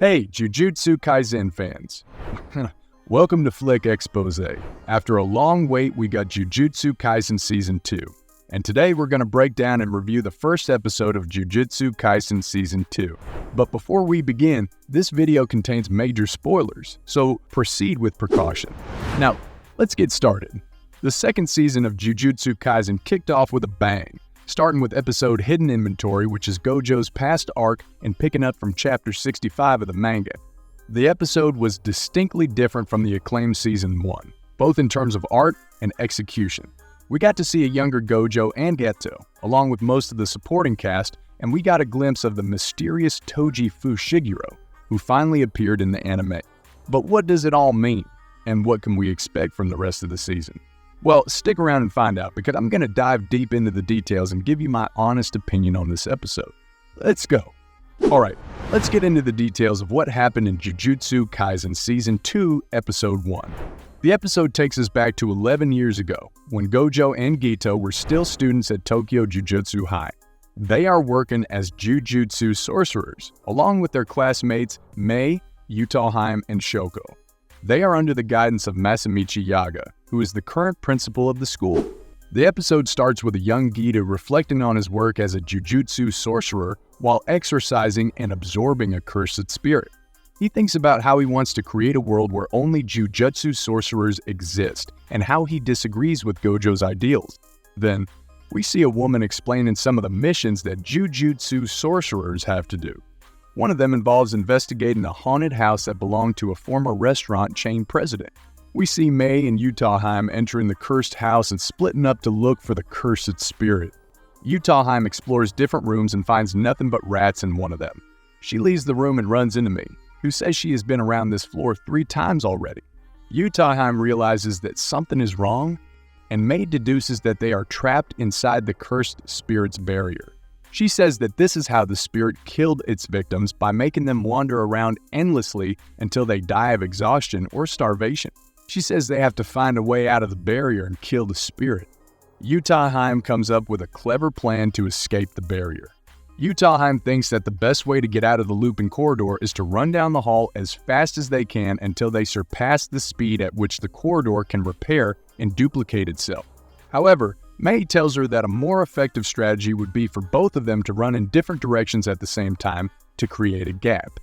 Hey, Jujutsu Kaisen fans. Welcome to Flick Expose. After a long wait, we got Jujutsu Kaisen Season 2. And today we're going to break down and review the first episode of Jujutsu Kaisen Season 2. But before we begin, this video contains major spoilers, so proceed with precaution. Now, let's get started. The second season of Jujutsu Kaisen kicked off with a bang, starting with episode Hidden Inventory, which is Gojo's past arc and picking up from chapter 65 of the manga. The episode was distinctly different from the acclaimed Season 1, both in terms of art and execution. We got to see a younger Gojo and Geto, along with most of the supporting cast, and we got a glimpse of the mysterious Toji Fushiguro, who finally appeared in the anime. But what does it all mean, and what can we expect from the rest of the season? Well, stick around and find out, because I'm going to dive deep into the details and give you my honest opinion on this episode. Let's go. Alright, let's get into the details of what happened in Jujutsu Kaisen Season 2, Episode 1. The episode takes us back to 11 years ago, when Gojo and Geto were still students at Tokyo Jujutsu High. They are working as Jujutsu sorcerers, along with their classmates Mei, Yuta Heim, and Shoko. They are under the guidance of Masamichi Yaga, who is the current principal of the school. The episode starts with a young Geto reflecting on his work as a Jujutsu sorcerer while exorcising and absorbing a cursed spirit. He thinks about how he wants to create a world where only Jujutsu sorcerers exist, and how he disagrees with Gojo's ideals. Then, we see a woman explaining some of the missions that Jujutsu sorcerers have to do. One of them involves investigating a haunted house that belonged to a former restaurant chain president. We see Mei and Yuta Heim entering the cursed house and splitting up to look for the cursed spirit. Yuta Heim explores different rooms and finds nothing but rats in one of them. She leaves the room and runs into Mei, who says she has been around this floor 3 times already. Yuta Heim realizes that something is wrong, and Mei deduces that they are trapped inside the cursed spirit's barrier. She says that this is how the spirit killed its victims, by making them wander around endlessly until they die of exhaustion or starvation. She says they have to find a way out of the barrier and kill the spirit. Yuta Heim comes up with a clever plan to escape the barrier. Yuta Heim thinks that the best way to get out of the looping corridor is to run down the hall as fast as they can until they surpass the speed at which the corridor can repair and duplicate itself. However, Mei tells her that a more effective strategy would be for both of them to run in different directions at the same time to create a gap.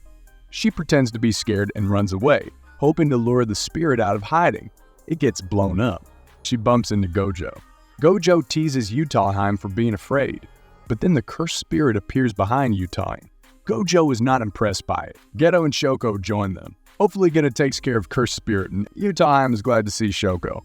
She pretends to be scared and runs away, hoping to lure the spirit out of hiding. It gets blown up. She bumps into Gojo. Gojo teases Yuta Heim for being afraid, but then the cursed spirit appears behind Yuta. Gojo is not impressed by it. Geto and Shoko join them. Hopefully Geto takes care of cursed spirit, and Yuta Heim is glad to see Shoko.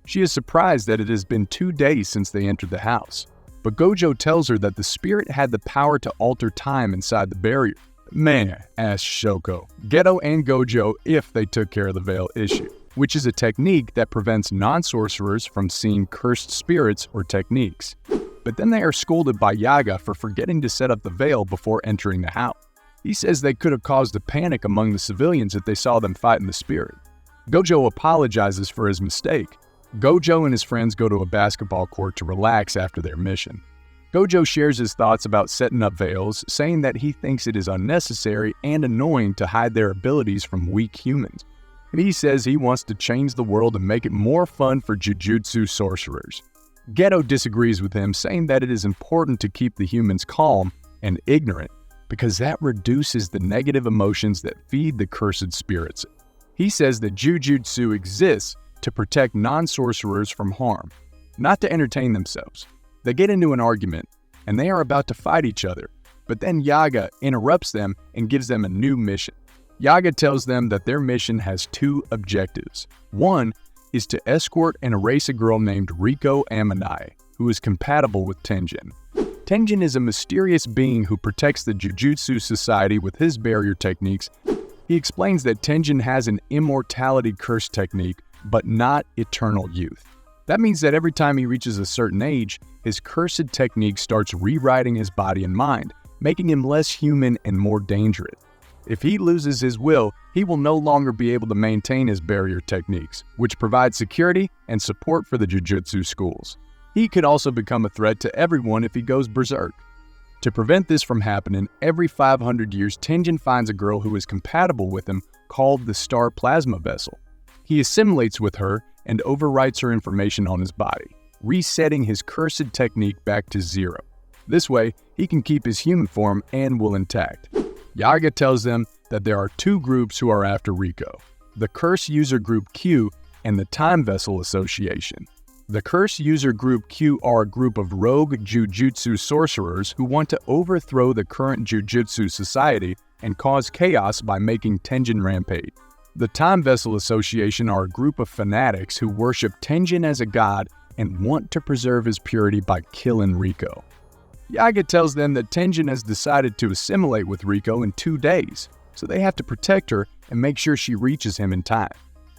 She is surprised that it has been 2 days since they entered the house, but Gojo tells her that the spirit had the power to alter time inside the barrier. Man, asks Shoko, Geto and Gojo if they took care of the veil issue, which is a technique that prevents non-sorcerers from seeing cursed spirits or techniques. But then they are scolded by Yaga for forgetting to set up the veil before entering the house. He says they could have caused a panic among the civilians if they saw them fighting the spirit. Gojo apologizes for his mistake. Gojo and his friends go to a basketball court to relax after their mission. Gojo shares his thoughts about setting up veils, saying that he thinks it is unnecessary and annoying to hide their abilities from weak humans. He says he wants to change the world and make it more fun for Jujutsu sorcerers. Geto disagrees with him, saying that it is important to keep the humans calm and ignorant, because that reduces the negative emotions that feed the cursed spirits. He says that Jujutsu exists to protect non-sorcerers from harm, not to entertain themselves. They get into an argument, and they are about to fight each other, but then Yaga interrupts them and gives them a new mission. Yaga tells them that their mission has 2 objectives. One is to escort and erase a girl named Riko Amanai, who is compatible with Tenjin. Tenjin is a mysterious being who protects the Jujutsu Society with his barrier techniques. He explains that Tenjin has an immortality curse technique, but not eternal youth. That means that every time he reaches a certain age, his cursed technique starts rewriting his body and mind, making him less human and more dangerous. If he loses his will, he will no longer be able to maintain his barrier techniques, which provide security and support for the Jujutsu schools. He could also become a threat to everyone if he goes berserk. To prevent this from happening, every 500 years Tenjin finds a girl who is compatible with him called the Star Plasma Vessel. He assimilates with her and overwrites her information on his body, resetting his cursed technique back to 0. This way, he can keep his human form and will intact. Yaga tells them that there are 2 groups who are after Riko: the Curse User Group Q and the Time Vessel Association. The Curse User Group Q are a group of rogue Jujutsu sorcerers who want to overthrow the current Jujutsu society and cause chaos by making Tenjin rampage. The Time Vessel Association are a group of fanatics who worship Tenjin as a god and want to preserve his purity by killing Riko. Yaga tells them that Tenjin has decided to assimilate with Riko in 2 days, so they have to protect her and make sure she reaches him in time.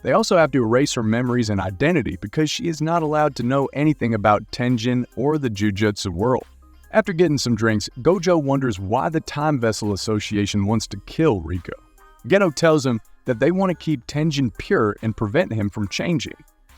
They also have to erase her memories and identity because she is not allowed to know anything about Tenjin or the Jujutsu world. After getting some drinks, Gojo wonders why the Time Vessel Association wants to kill Riko. Geto tells him that they want to keep Tenjin pure and prevent him from changing.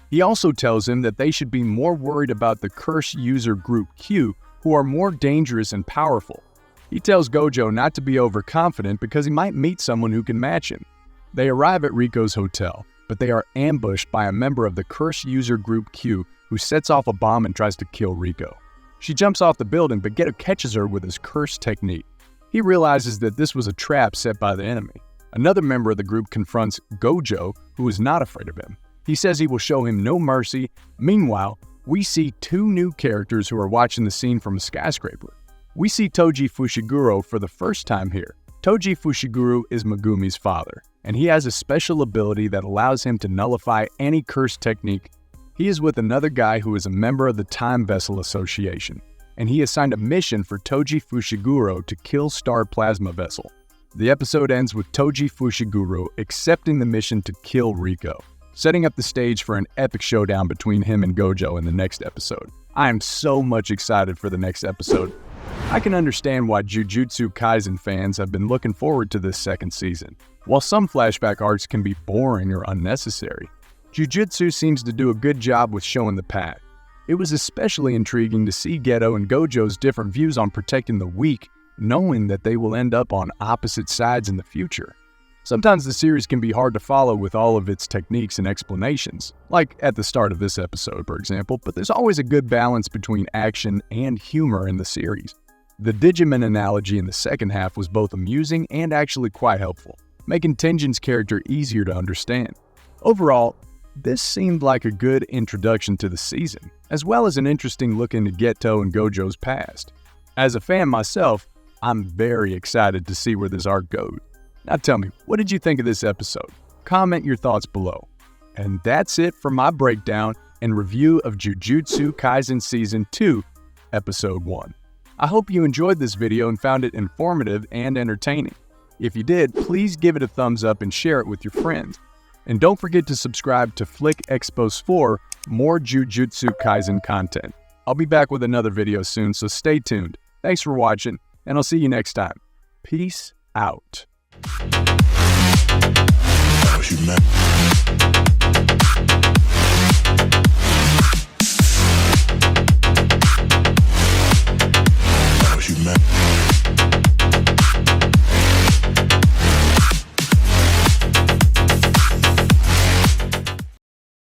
He also tells him that they should be more worried about the Curse User Group Q, who are more dangerous and powerful. He tells Gojo not to be overconfident because he might meet someone who can match him. They arrive at Riko's hotel, but they are ambushed by a member of the Curse User Group Q who sets off a bomb and tries to kill Riko. She jumps off the building, but Geto catches her with his curse technique. He realizes that this was a trap set by the enemy. Another member of the group confronts Gojo, who is not afraid of him. He says he will show him no mercy. Meanwhile, we see 2 new characters who are watching the scene from a skyscraper. We see Toji Fushiguro for the first time here. Toji Fushiguro is Megumi's father, and he has a special ability that allows him to nullify any curse technique. He is with another guy who is a member of the Time Vessel Association, and he assigned a mission for Toji Fushiguro to kill Star Plasma Vessel. The episode ends with Toji Fushiguro accepting the mission to kill Riko, setting up the stage for an epic showdown between him and Gojo in the next episode. I am so much excited for the next episode. I can understand why Jujutsu Kaisen fans have been looking forward to this second season. While some flashback arcs can be boring or unnecessary, Jujutsu seems to do a good job with showing the path. It was especially intriguing to see Geto and Gojo's different views on protecting the weak, knowing that they will end up on opposite sides in the future. Sometimes the series can be hard to follow with all of its techniques and explanations, like at the start of this episode, for example, but there's always a good balance between action and humor in the series. The Digimon analogy in the second half was both amusing and actually quite helpful, making Tenjin's character easier to understand. Overall, this seemed like a good introduction to the season, as well as an interesting look into Geto and Gojo's past. As a fan myself, I'm very excited to see where this arc goes. Now tell me, what did you think of this episode? Comment your thoughts below. And that's it for my breakdown and review of Jujutsu Kaisen Season 2, Episode 1. I hope you enjoyed this video and found it informative and entertaining. If you did, please give it a thumbs up and share it with your friends. And don't forget to subscribe to Flick Expos for more Jujutsu Kaisen content. I'll be back with another video soon, so stay tuned. Thanks for watching, and I'll see you next time. Peace out.